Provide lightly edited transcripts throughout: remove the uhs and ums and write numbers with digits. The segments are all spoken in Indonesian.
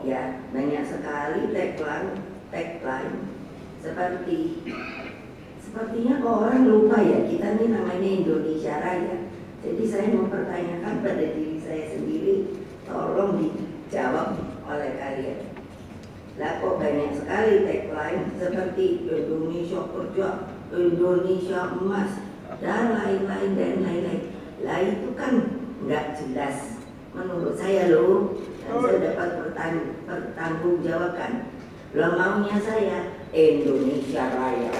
ya banyak sekali tagline sepertinya kok orang lupa ya kita ini namanya Indonesia Raya. Jadi saya mempertanyakan pada diri saya sendiri, tolong dijawab oleh kalian. Lah kok banyak sekali tagline seperti Indonesia Kerja, Indonesia Emas, dan lain-lain. Lah itu kan nggak jelas menurut saya loh, dan saya dapat pertanggungjawabkan. Lah maunya saya Indonesia Raya.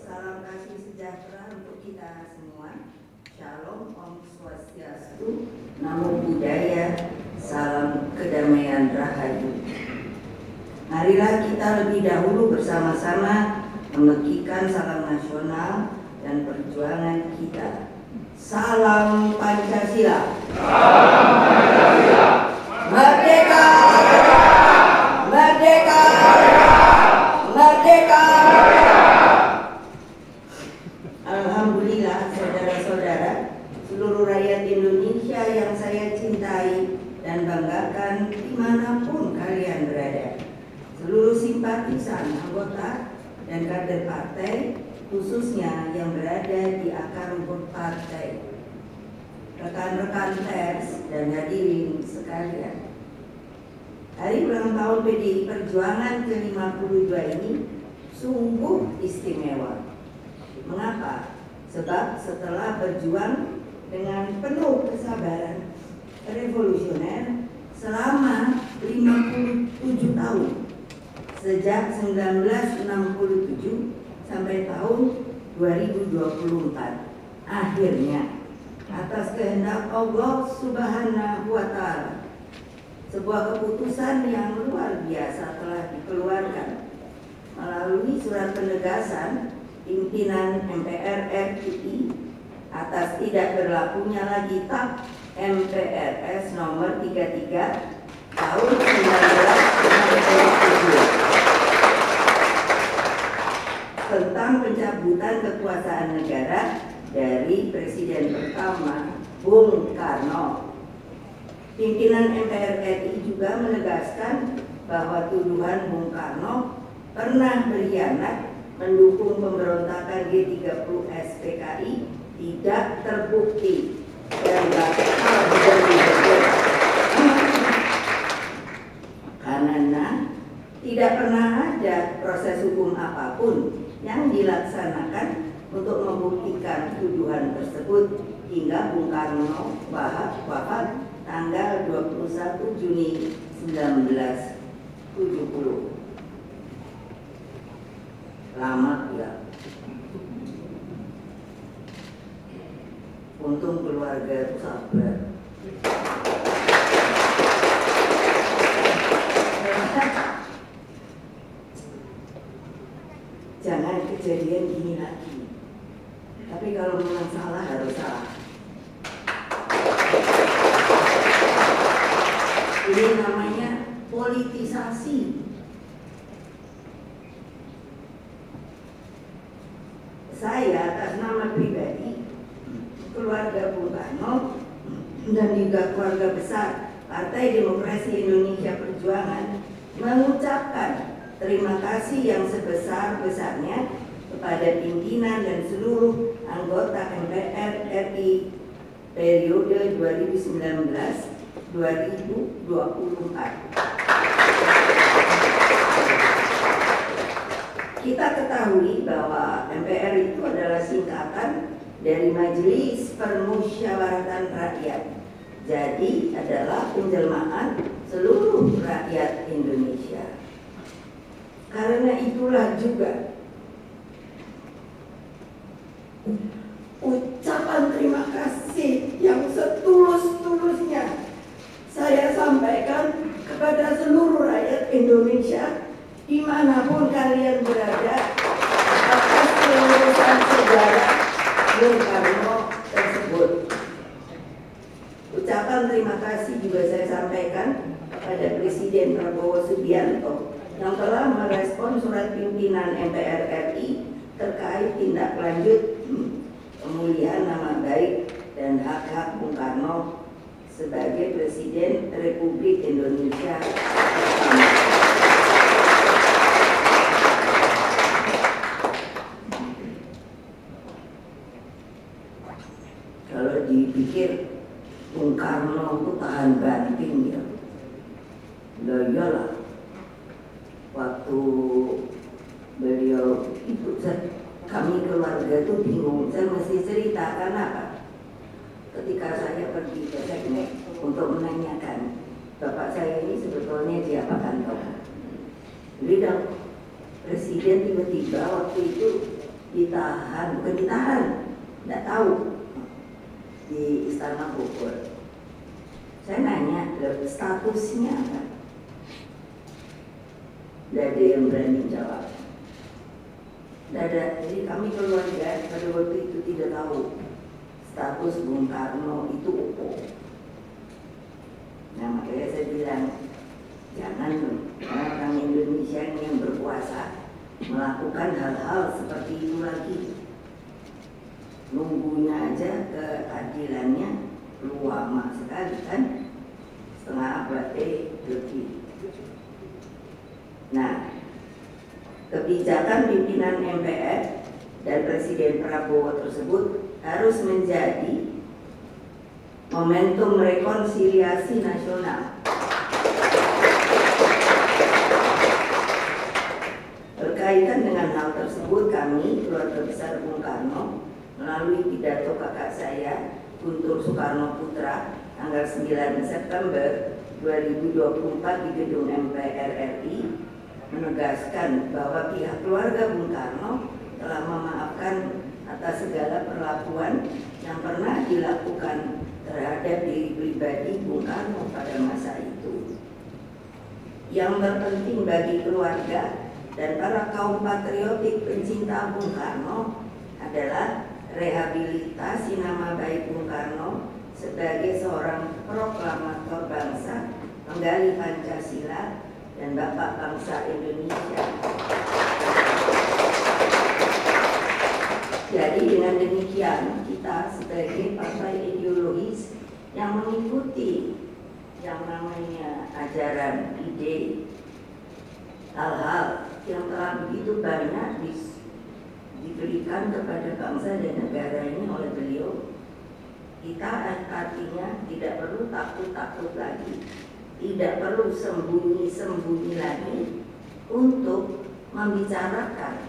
Salam kasih sejahtera untuk kita semua. Shalom, Om Swastiastu, Namo Buddhaya, salam kedamaian rahayu. Marilah kita lebih dahulu bersama-sama memekikkan salam nasional dan perjuangan kita. Salam Pancasila. Salam Pancasila. Merdeka! Merdeka! Merdeka! Alhamdulillah, saudara-saudara, seluruh rakyat Indonesia yang saya cintai dan banggakan dimanapun kalian berada. Seluruh simpatisan, anggota, dan kader partai, khususnya yang berada di akar rumput partai, rekan-rekan pers dan hadirin sekalian. Hari ulang tahun PDI Perjuangan ke-52 ini sungguh istimewa. Mengapa? Sebab setelah berjuang dengan penuh kesabaran revolusioner selama 57 tahun, sejak 1967 sampai tahun 2024, akhirnya atas kehendak Allah Subhanahu wa Ta'ala, sebuah keputusan yang luar biasa telah dikeluarkan melalui surat penegasan pimpinan MPR RI atas tidak berlakunya lagi TAP MPRS nomor 33 tahun 1967 tentang pencabutan kekuasaan negara dari Presiden pertama Bung Karno. Pimpinan MPR RI juga menegaskan bahwa tuduhan Bung Karno pernah berkhianat mendukung pemberontakan G30 SPKI tidak terbukti dan bakal karena tidak pernah ada proses hukum apapun yang dilaksanakan untuk membuktikan tuduhan tersebut hingga Bung Karno wafat tanggal 21 Juni 1970. Lama ya. Untung keluarga sabar. Jangan kejadian gini lagi. Tapi kalau memang salah harus salah. Ini namanya politisasi. Saya atas nama pribadi, keluarga Bung Karno, dan juga keluarga besar Partai Demokrasi Indonesia Perjuangan mengucapkan terima kasih yang sebesar-besarnya kepada pimpinan dan seluruh anggota MPR RI periode 2019-2024. Kita ketahui bahwa MPR itu adalah singkatan dari Majelis Permusyawaratan Rakyat. Jadi adalah penjelmaan seluruh rakyat Indonesia. Karena itulah juga ucapan terima kasih yang setulus-tulusnya saya sampaikan kepada seluruh rakyat Indonesia dimanapun kalian berada atas kelulusan sejarah Bung Karno tersebut. Ucapan terima kasih juga saya sampaikan kepada Presiden Prabowo Subianto yang telah merespon surat pimpinan MPR RI terkait tindak lanjut pemulihan nama baik dan dan hak-hak Bung Karno sebagai Presiden Republik Indonesia pertama. Kalau dipikir Bung Karno itu tahan banting ya, iyalah waktu beliau itu kami keluarga itu bingung, saya mesti cerita karena apa? Ketika saya pergi ke Seknek untuk menanyakan bapak saya ini sebetulnya diapakan toh? Beliau presiden tiba-tiba waktu itu ditahan, bukan ditahan, tidak tahu di Istana Bogor. Saya nanya statusnya apa? Tidak ada yang berani jawab. Jadi kami keluarga pada waktu itu tidak tahu status Bung Karno itu apa. Nah makanya saya bilang jangan orang Indonesia yang berkuasa melakukan hal-hal seperti itu lagi. Nunggunya aja keadilannya lama sekali kan, setengah abad lebih. Nah, kebijakan pimpinan MPR dan Presiden Prabowo tersebut harus menjadi momentum rekonsiliasi nasional. Berkaitan dengan hal tersebut, kami, keluarga besar Bung Karno, melalui pidato kakak saya, Guntur Soekarno Putra, tanggal 9 September 2024 di gedung MPR RI, menegaskan bahwa pihak keluarga Bung Karno telah memaafkan atas segala perlakuan yang pernah dilakukan terhadap diri pribadi Bung Karno pada masa itu. Yang terpenting bagi keluarga dan para kaum patriotik pencinta Bung Karno adalah rehabilitasi nama baik Bung Karno sebagai seorang proklamator bangsa, penggali Pancasila, dan Bapak Bangsa Indonesia. Jadi dengan demikian kita sebagai partai ideologis yang mengikuti yang namanya ajaran, ide, hal-hal yang telah begitu banyak diberikan kepada bangsa dan negara ini oleh beliau, kita artinya tidak perlu takut-takut lagi, tidak perlu sembunyi-sembunyi lagi untuk membicarakan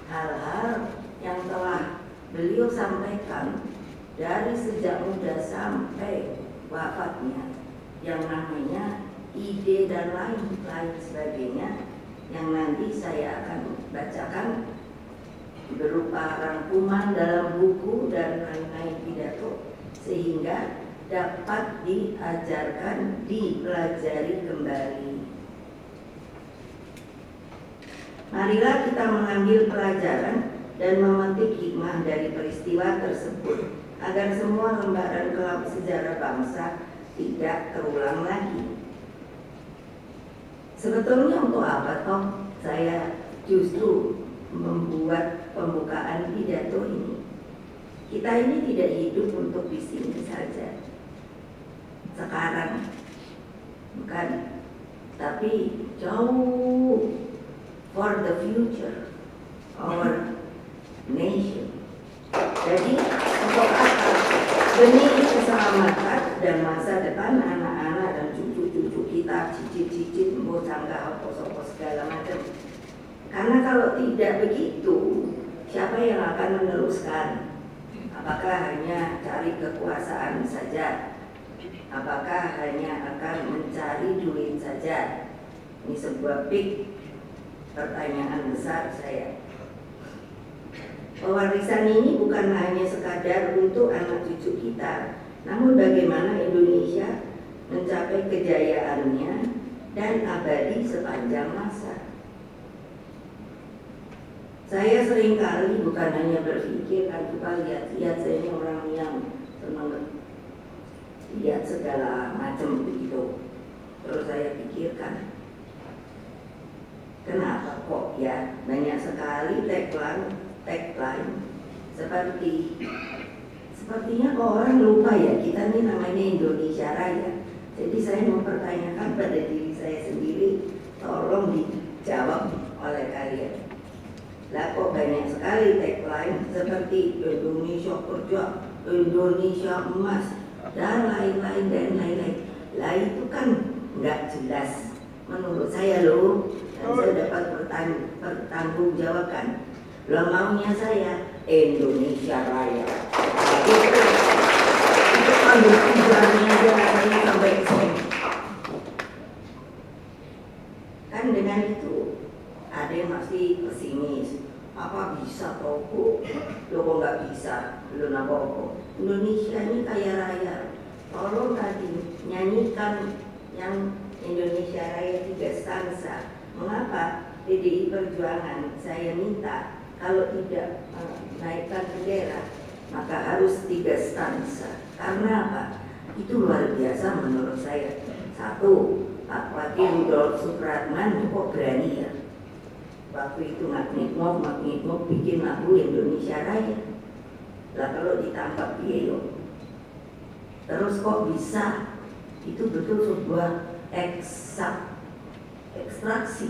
hal-hal yang telah beliau sampaikan dari sejak muda sampai wafatnya, yang namanya ide dan lain sebagainya, yang nanti saya akan bacakan berupa rangkuman dalam buku dan lain-lain pidato, sehingga dapat diajarkan, dipelajari kembali. Marilah kita mengambil pelajaran dan memetik hikmah dari peristiwa tersebut, agar semua lembaran kelam sejarah bangsa tidak terulang lagi. Sebetulnya untuk apa toh saya justru membuat pembukaan pidato ini? Kita ini tidak hidup untuk di sini saja sekarang, bukan, tapi jauh for the future our nation. Jadi untuk apa? Demi keselamatan dan masa depan anak-anak dan cucu-cucu kita, cicit-cicit, bocangga, apa-apa segala macam. Karena kalau tidak begitu, siapa yang akan meneruskan? Apakah hanya cari kekuasaan saja? Apakah hanya akan mencari duit saja? Ini sebuah big pertanyaan besar saya. Pewarisan ini bukan hanya sekadar untuk anak cucu kita, namun bagaimana Indonesia mencapai kejayaannya dan abadi sepanjang masa. Saya seringkali bukan hanya berpikir, kan kita lihat-lihat, saya ini orang yang senang lihat segala macam begitu. Terus saya pikirkan, kenapa kok ya banyak sekali tagline seperti Sepertinya kok orang lupa ya, kita ini namanya Indonesia Raya. Jadi saya mempertanyakan pada diri saya sendiri, tolong dijawab oleh kalian. Lah kok banyak sekali tagline seperti Indonesia Kerja, Indonesia Emas, dan lain-lain. Lah itu kan nggak jelas menurut saya loh, dan saya dapat bertanggung jawabkan. Lah maunya saya Indonesia Raya. Itu ambil tujuannya aja katanya sampai sini. Kan dengan itu ada yang masih pesimis. Apa bisa toko? Lo kok nggak bisa? Belum apa-apa. Indonesia ini kaya raya. Tolong tadi nyanyikan yang Indonesia Raya 3 stanza. Mengapa PDI Perjuangan saya minta kalau tidak naikkan bendera maka harus 3 stanza. Karena apa? Itu luar biasa menurut saya. Satu, Pak Wakil Rudolf Supratman kok berani ya. Waktu itu Magnet Mob bikin lagu Indonesia Raya. Lah kalau ditangkap dia yuk. Terus kok bisa? Itu betul sebuah ekstraksi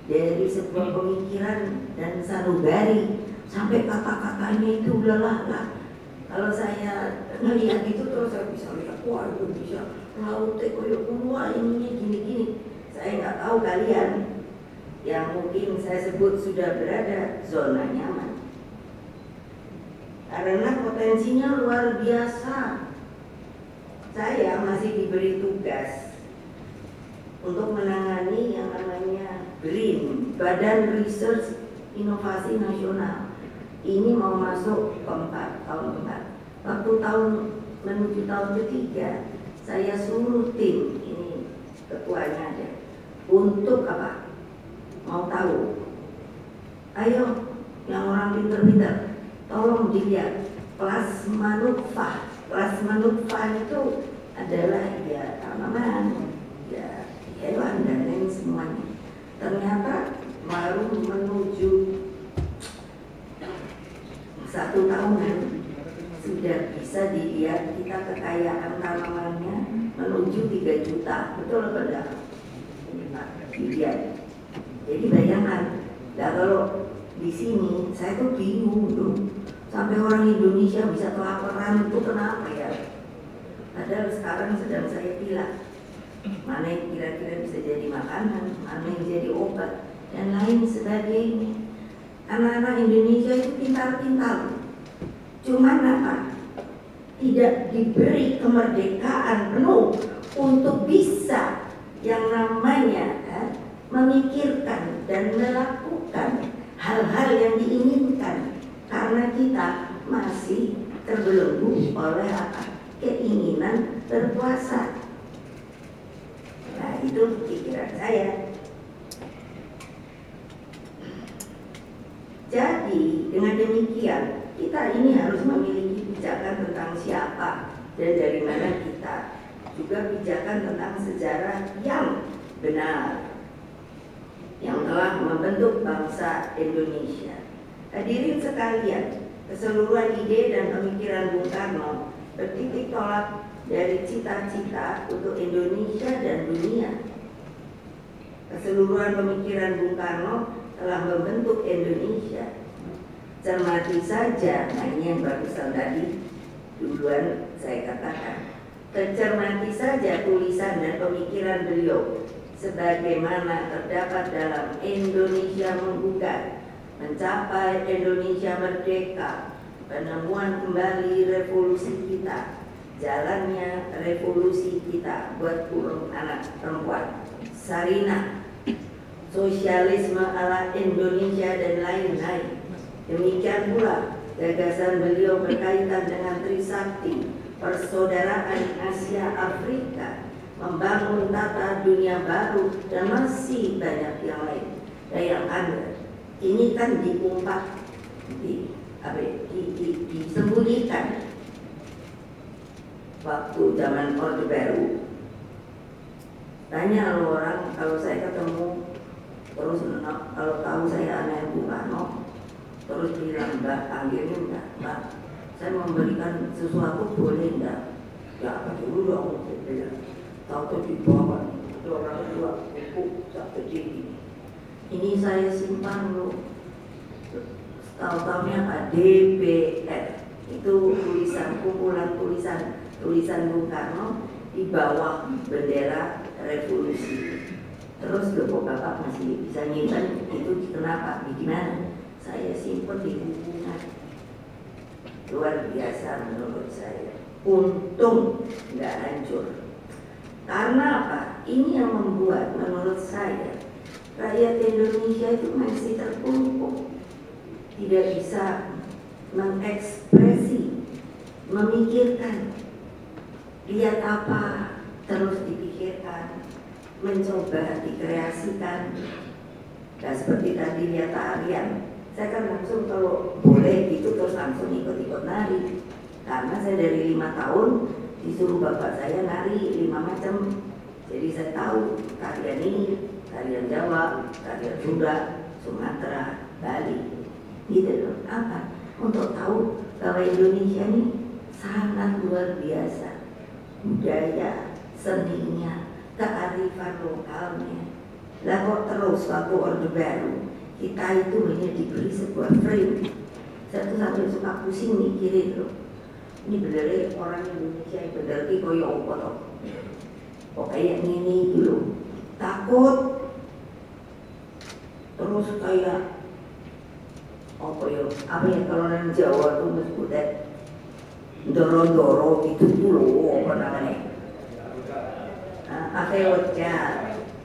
dari sebuah pemikiran dan sanubari sampai kata-katanya itu lelah. Kalau saya melihat itu terus saya bisa lihat, wah itu bisa lautnya koyok wah ininya gini-gini. Saya nggak tahu kalian yang mungkin saya sebut sudah berada zona nyaman karena potensinya luar biasa. Saya masih diberi tugas untuk menangani yang namanya BRIN, Badan Research Inovasi Nasional. Ini mau masuk tahun keempat. Waktu menuju tahun ketiga, saya suruh tim ini ketuanya ada untuk apa? Mau tahu? Ayo, yang orang pinter-pinter, tolong dilihat plasma nutfah itu adalah ya tanaman, ya hewan dan lain semuanya. Ternyata baru menuju 1 tahunan sudah bisa dilihat kita kekayaan tanamannya menuju 3 juta. Betul apa enggak? Ini Pak, dilihat. Jadi bayangkan, kalau di sini saya tuh bingung tuh. Sampai orang Indonesia bisa kelaparan itu kenapa ya? Padahal sekarang sedang saya pilih mana yang kira-kira bisa jadi makanan, mana yang jadi obat, dan lain sebagainya. Anak-anak Indonesia itu pintar-pintar. Cuman apa? Tidak diberi kemerdekaan penuh untuk bisa yang namanya memikirkan dan melakukan hal-hal yang diinginkan. Karena kita masih terbelenggu oleh apa? Keinginan berkuasa. Nah itu pikiran saya. Jadi dengan demikian kita ini harus memiliki pijakan tentang siapa dan dari mana kita. Juga pijakan tentang sejarah yang benar yang telah membentuk bangsa Indonesia. Hadirin sekalian, keseluruhan ide dan pemikiran Bung Karno bertitik tolak dari cita-cita untuk Indonesia dan dunia. Keseluruhan pemikiran Bung Karno telah membentuk Indonesia. Cermati saja, nah ini yang barusan tadi duluan saya katakan. Cermati saja tulisan dan pemikiran beliau sebagaimana terdapat dalam Indonesia Menggugat, Mencapai Indonesia Merdeka, Penemuan Kembali Revolusi Kita, Jalannya Revolusi Kita, buat kurung anak perempuan, Sarinah, Sosialisme ala Indonesia dan lain-lain. Demikian pula gagasan beliau berkaitan dengan Trisakti, persaudaraan Asia Afrika, membangun tata dunia baru, dan masih banyak yang lain. Yang Anda ini kan diumpat, disembunyikan waktu zaman Orde Baru. Tanya orang, kalau saya ketemu terus kalau tahu saya anak Bung Karno, terus bilang Mbak, panggilnya Mbak, saya memberikan sesuatu boleh enggak? Ya apa dulu dong, saya bilang. Tahu di bawah orang tua buku sampai ini. Ini saya simpan loh. Tahu-tahunya apa? DPR. Itu tulisan, kumpulan tulisan Bung Karno di bawah bendera revolusi. Terus loh Bapak masih bisa nyimpan itu kenapa? Gimana? Saya simpan di bukunya. Luar biasa menurut saya. Untung nggak hancur. Karena apa? Ini yang membuat menurut saya rakyat Indonesia itu masih terpuruk, tidak bisa mengekspresi, memikirkan, lihat apa terus dipikirkan, mencoba dikreasikan. Nah, seperti tadi lihat tarian, saya kan langsung kalau boleh gitu terus langsung ikut-ikut nari. Karena saya dari 5 tahun disuruh bapak saya nari 5 macam. Jadi saya tahu tarian ini, tarian Jawa, tarian Sunda, Sumatera, Bali. Gitu loh. Apa? Untuk tahu bahwa Indonesia ini sangat luar biasa. Budaya, seninya, kearifan lokalnya. Lah kok terus waktu Orde Baru kita itu hanya diberi sebuah frame. Saya tuh sampai suka pusing mikirin loh. Ini bener orang Indonesia yang bener ki koyo apa toh? Kok kayak gini dulu. Takut. Terus kayak apa ya? Apa ya kalau orang Jawa tuh mesti doro-doro gitu dulu apa namanya?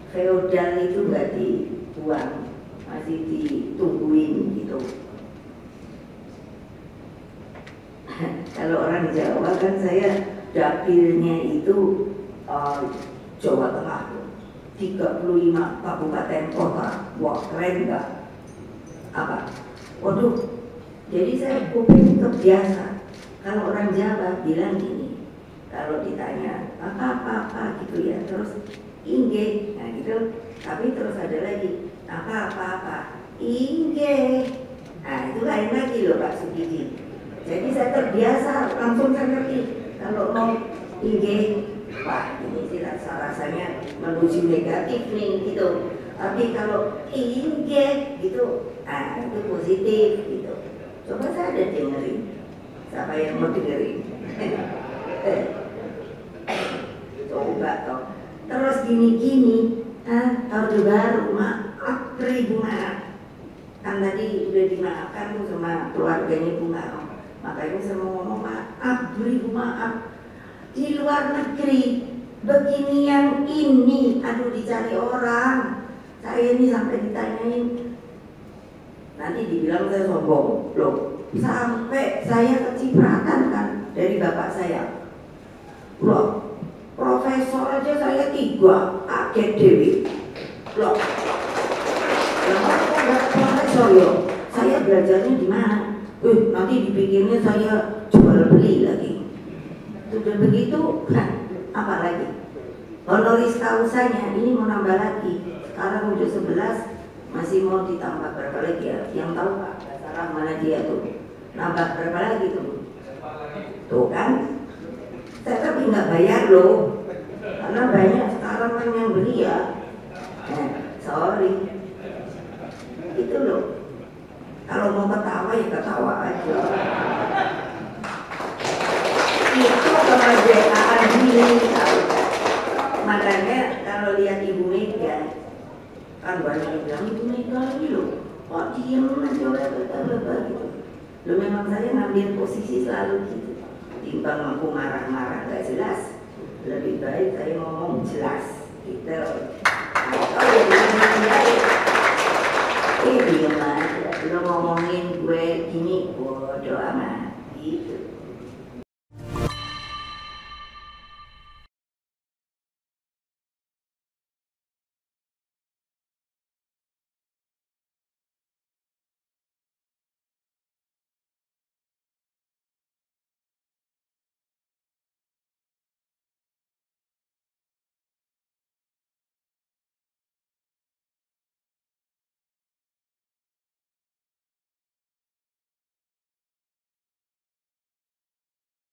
Feodal itu nggak dibuang, masih ditungguin gitu. Kalau orang Jawa kan saya dapilnya itu Jawa Tengah 35 kabupaten kota. Wah keren nggak? Apa? Waduh, jadi saya kuping terbiasa. Kalau orang Jawa bilang gini, kalau ditanya apa-apa gitu ya, terus ingge, nah gitu. Tapi terus ada lagi apa-apa, ingge. Nah itu lain lagi loh Pak Sukidi. Jadi saya terbiasa, langsung saya ngerti kalau mau ingge, wah ini sih rasanya menuju negatif nih gitu. Tapi kalau ingge gitu, ah itu positif gitu. Coba saya ada dengerin, siapa yang mau dengerin? Coba toh. Terus gini-gini, Orde Baru maaf, ribu maaf. Kan tadi udah dimaafkan tuh sama keluarganya Bung Karno. Makanya saya mau ngomong maaf, beribu maaf. Di luar negeri beginian ini, aduh dicari orang. Saya ini sampai ditanyain, nanti dibilang saya sombong, loh. Sampai saya kecipratan kan dari bapak saya. Loh, profesor aja saya 3, kaget dewi. Loh, kenapa nggak profesor yo? Saya belajarnya di mana? Nanti dipikirnya saya jual beli lagi. Sudah begitu, apa lagi? Honoris causanya ini mau nambah lagi. Sekarang udah 11, masih mau ditambah berapa lagi ya? Yang tahu Pak, salah mana dia tuh? Nambah berapa lagi tuh? Tuh kan? Saya tapi nggak bayar loh, karena banyak sekarang kan yang beli ya. Sorry, itu loh. Kalau mau ketawa ya ketawa aja. Itu kemerdekaan diri. Makanya kalau lihat Ibu Mega, kan banyak yang bilang Ibu Mega ini loh, kok diem aja gitu. Loh memang saya ngambil posisi selalu gitu. Timbang aku marah-marah gak jelas, lebih baik saya ngomong jelas gitu. Atau ya diem aja, lo ngomongin gue gini bodo amat gitu.